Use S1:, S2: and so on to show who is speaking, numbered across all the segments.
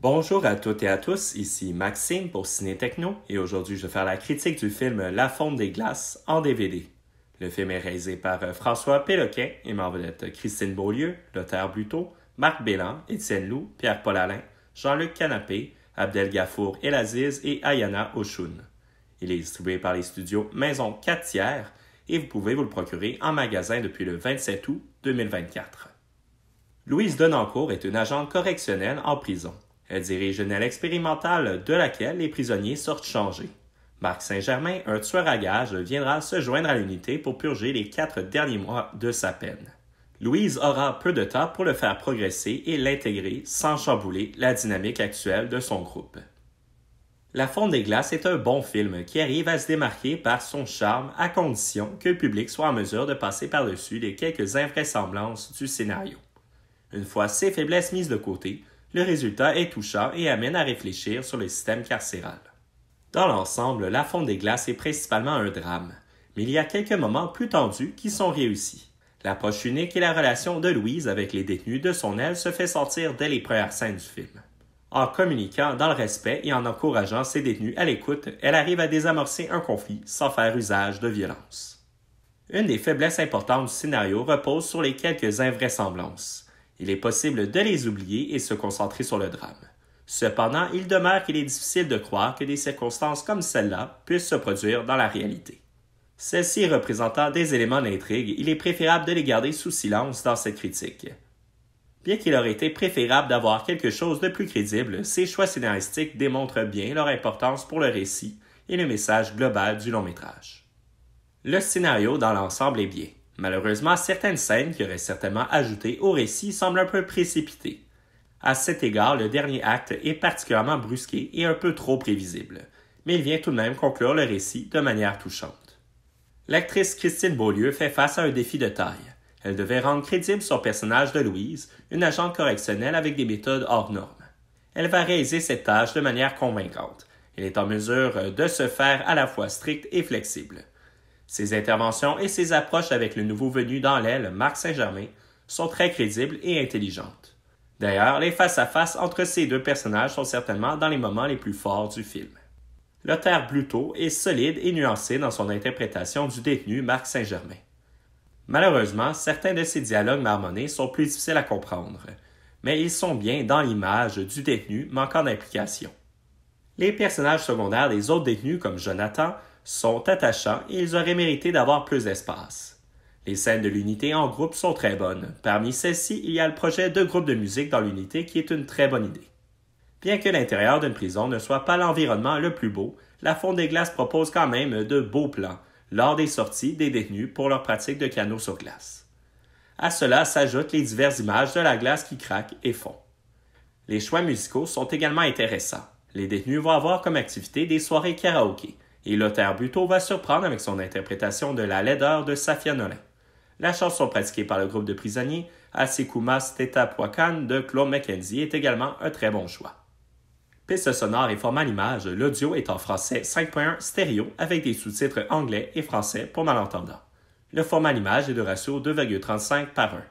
S1: Bonjour à toutes et à tous, ici Maxime pour Ciné Techno et aujourd'hui je vais faire la critique du film La Fonte des glaces en DVD. Le film est réalisé par François Péloquin et met en vedette Christine Beaulieu, Lothar Buteau, Marc Bélan, Étienne Loup, Pierre-Paul Alain, Jean-Luc Canapé, Abdel Gafour Elaziz et Ayana Ochoun. Il est distribué par les studios Maison 4 tiers et vous pouvez vous le procurer en magasin depuis le 27 août 2024. Louise Denancourt est une agente correctionnelle en prison. Elle dirige une aile expérimentale de laquelle les prisonniers sortent changés. Marc Saint-Germain, un tueur à gages, viendra se joindre à l'unité pour purger les 4 derniers mois de sa peine. Louise aura peu de temps pour le faire progresser et l'intégrer sans chambouler la dynamique actuelle de son groupe. La Fonte des glaces est un bon film qui arrive à se démarquer par son charme à condition que le public soit en mesure de passer par-dessus les quelques invraisemblances du scénario. Une fois ces faiblesses mises de côté, le résultat est touchant et amène à réfléchir sur le système carcéral. Dans l'ensemble, La Fonte des glaces est principalement un drame, mais il y a quelques moments plus tendus qui sont réussis. L'approche unique et la relation de Louise avec les détenus de son aile se fait sentir dès les premières scènes du film. En communiquant dans le respect et en encourageant ses détenus à l'écoute, elle arrive à désamorcer un conflit sans faire usage de violence. Une des faiblesses importantes du scénario repose sur les quelques invraisemblances. Il est possible de les oublier et se concentrer sur le drame. Cependant, il demeure qu'il est difficile de croire que des circonstances comme celle-là puissent se produire dans la réalité. Celles-ci représentant des éléments d'intrigue, il est préférable de les garder sous silence dans cette critique. Bien qu'il aurait été préférable d'avoir quelque chose de plus crédible, ces choix scénaristiques démontrent bien leur importance pour le récit et le message global du long-métrage. Le scénario dans l'ensemble est bien. Malheureusement, certaines scènes qui auraient certainement ajouté au récit semblent un peu précipitées. À cet égard, le dernier acte est particulièrement brusqué et un peu trop prévisible, mais il vient tout de même conclure le récit de manière touchante. L'actrice Christine Beaulieu fait face à un défi de taille. Elle devait rendre crédible son personnage de Louise, une agente correctionnelle avec des méthodes hors normes. Elle va réaliser cette tâche de manière convaincante. Elle est en mesure de se faire à la fois stricte et flexible. Ses interventions et ses approches avec le nouveau venu dans l'aile, Marc Saint-Germain, sont très crédibles et intelligentes. D'ailleurs, les face-à-face entre ces deux personnages sont certainement dans les moments les plus forts du film. Lothar Buteau est solide et nuancé dans son interprétation du détenu Marc Saint-Germain. Malheureusement, certains de ses dialogues marmonnés sont plus difficiles à comprendre, mais ils sont bien dans l'image du détenu manquant d'implication. Les personnages secondaires des autres détenus comme Jonathan sont attachants et ils auraient mérité d'avoir plus d'espace. Les scènes de l'unité en groupe sont très bonnes. Parmi celles-ci, il y a le projet de groupe de musique dans l'unité qui est une très bonne idée. Bien que l'intérieur d'une prison ne soit pas l'environnement le plus beau, La Fonte des glaces propose quand même de beaux plans lors des sorties des détenus pour leur pratique de canot sur glace. À cela s'ajoutent les diverses images de la glace qui craque et fond. Les choix musicaux sont également intéressants. Les détenus vont avoir comme activité des soirées karaoké. Et Lothar Buteau va surprendre avec son interprétation de la laideur de Safia Nolin. La chanson pratiquée par le groupe de prisonniers Asekoumas Tetapuakan de Claude McKenzie est également un très bon choix. Piste sonore et format l'image, l'audio est en français 5.1 stéréo avec des sous-titres anglais et français pour malentendants. Le format l'image est de ratio 2,35 par 1.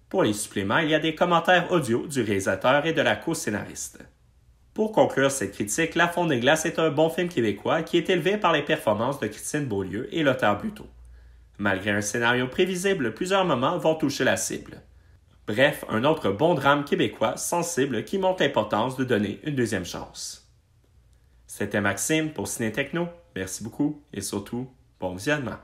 S1: Pour les suppléments, il y a des commentaires audio du réalisateur et de la co-scénariste. Pour conclure cette critique, La Fonte des glaces est un bon film québécois qui est élevé par les performances de Christine Beaulieu et Lothar Buteau. Malgré un scénario prévisible, plusieurs moments vont toucher la cible. Bref, un autre bon drame québécois sensible qui montre l'importance de donner une deuxième chance. C'était Maxime pour Ciné Techno. Merci beaucoup et surtout, bon visionnement.